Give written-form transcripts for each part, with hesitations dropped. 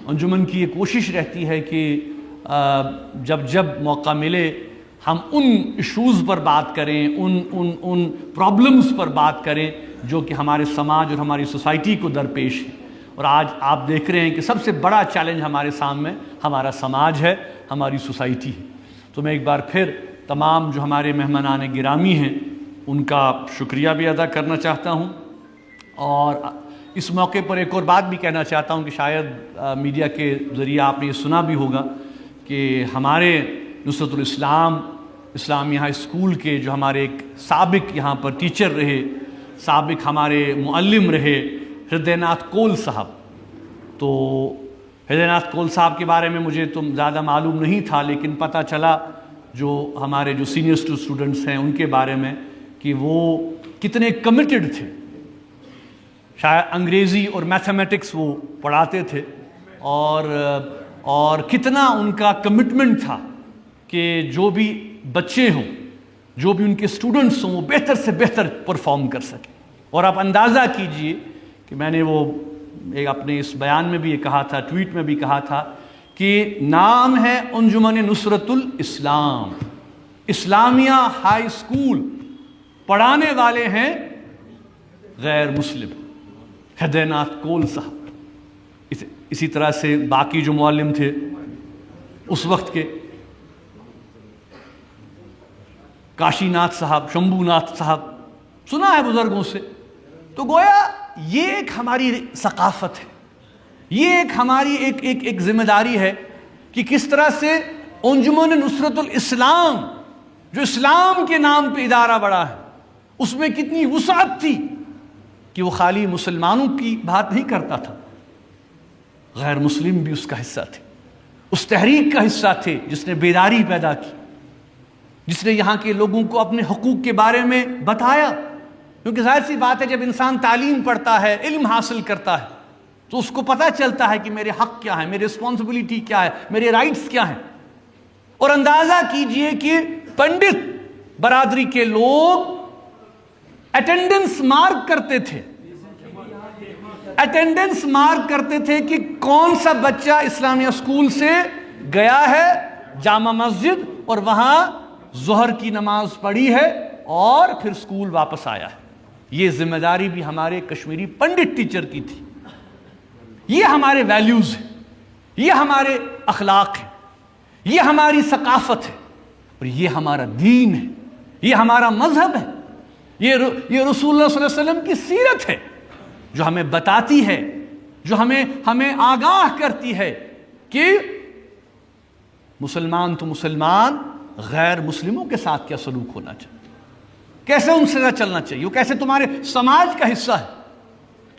انجمن کی یہ کوشش رہتی ہے کہ جب موقع ملے ہم ان ایشوز پر بات کریں، ان پرابلمز پر بات کریں جو کہ ہمارے سماج اور ہماری سوسائٹی کو درپیش ہے۔ اور آج آپ دیکھ رہے ہیں کہ سب سے بڑا چیلنج ہمارے سامنے ہمارا سماج ہے، ہماری سوسائٹی ہے۔ تو میں ایک بار پھر تمام جو ہمارے مہمانان گرامی ہیں ان کا شکریہ بھی ادا کرنا چاہتا ہوں، اور اس موقع پر ایک اور بات بھی کہنا چاہتا ہوں کہ شاید میڈیا کے ذریعے آپ نے یہ سنا بھی ہوگا کہ ہمارے نصرت الاسلام اسلامی ہائی اسکول کے جو ہمارے ایک سابق یہاں پر ٹیچر رہے، سابق ہمارے معلم رہے ہردے ناتھ کول صاحب، تو ہردے ناتھ کول صاحب کے بارے میں مجھے تو زیادہ معلوم نہیں تھا، لیکن پتہ چلا جو ہمارے جو سینئر اسٹوڈنٹس ہیں ان کے بارے میں کہ وہ کتنے کمیٹڈ تھے۔ شاید انگریزی اور میتھمیٹکس وہ پڑھاتے تھے، اور کتنا ان کا کمٹمنٹ تھا کہ جو بھی بچے ہوں، جو بھی ان کے اسٹوڈنٹس ہوں، وہ بہتر سے بہتر پرفارم کر سکیں۔ اور آپ اندازہ کیجئے کہ میں نے وہ ایک اپنے اس بیان میں بھی یہ کہا تھا، ٹویٹ میں بھی کہا تھا کہ نام ہے انجمن نصرت الاسلام، اسلامیہ ہائی اسکول، پڑھانے والے ہیں غیر مسلم، ہردے ناتھ کول صاحب۔ اسی طرح سے باقی جو معلم تھے اس وقت کے، کاشی ناتھ صاحب، شمبھو ناتھ صاحب، سنا ہے بزرگوں سے۔ تو گویا یہ ایک ہماری ثقافت ہے، یہ ایک ہماری ایک ذمہ داری ہے کہ کس طرح سے انجمن نصرت الاسلام جو اسلام کے نام پہ ادارہ بڑا ہے، اس میں کتنی وسعت تھی کہ وہ خالی مسلمانوں کی بات نہیں کرتا تھا، غیر مسلم بھی اس کا حصہ تھے، اس تحریک کا حصہ تھے جس نے بیداری پیدا کی، جس نے یہاں کے لوگوں کو اپنے حقوق کے بارے میں بتایا۔ کیونکہ ظاہر سی بات ہے جب انسان تعلیم پڑھتا ہے، علم حاصل کرتا ہے، تو اس کو پتہ چلتا ہے کہ میرے حق کیا ہے، میری رسپانسبلٹی کیا ہے، میرے رائٹس کیا ہیں۔ اور اندازہ کیجئے کہ پنڈت برادری کے لوگ اٹینڈنس مارک کرتے تھے، اٹینڈنس مارک کرتے تھے کہ کون سا بچہ اسلامیہ اسکول سے گیا ہے جامع مسجد اور وہاں ظہر کی نماز پڑھی ہے اور پھر اسکول واپس آیا ہے۔ یہ ذمہ داری بھی ہمارے کشمیری پنڈت ٹیچر کی تھی۔ یہ ہمارے ویلیوز ہیں، یہ ہمارے اخلاق ہیں، یہ ہماری ثقافت ہے، اور یہ ہمارا دین ہے، یہ ہمارا مذہب ہے، یہ رسول اللہ صلی اللہ علیہ وسلم کی سیرت ہے جو ہمیں بتاتی ہے، جو ہمیں آگاہ کرتی ہے کہ مسلمان تو مسلمان، غیر مسلموں کے ساتھ کیا سلوک ہونا چاہیے، کیسے ان سے چلنا چاہیے، وہ کیسے تمہارے سماج کا حصہ ہے۔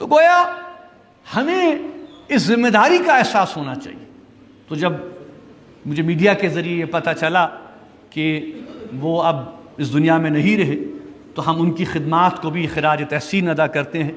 تو گویا ہمیں اس ذمہ داری کا احساس ہونا چاہیے۔ تو جب مجھے میڈیا کے ذریعے یہ پتہ چلا کہ وہ اب اس دنیا میں نہیں رہے، تو ہم ان کی خدمات کو بھی خراج تحسین ادا کرتے ہیں۔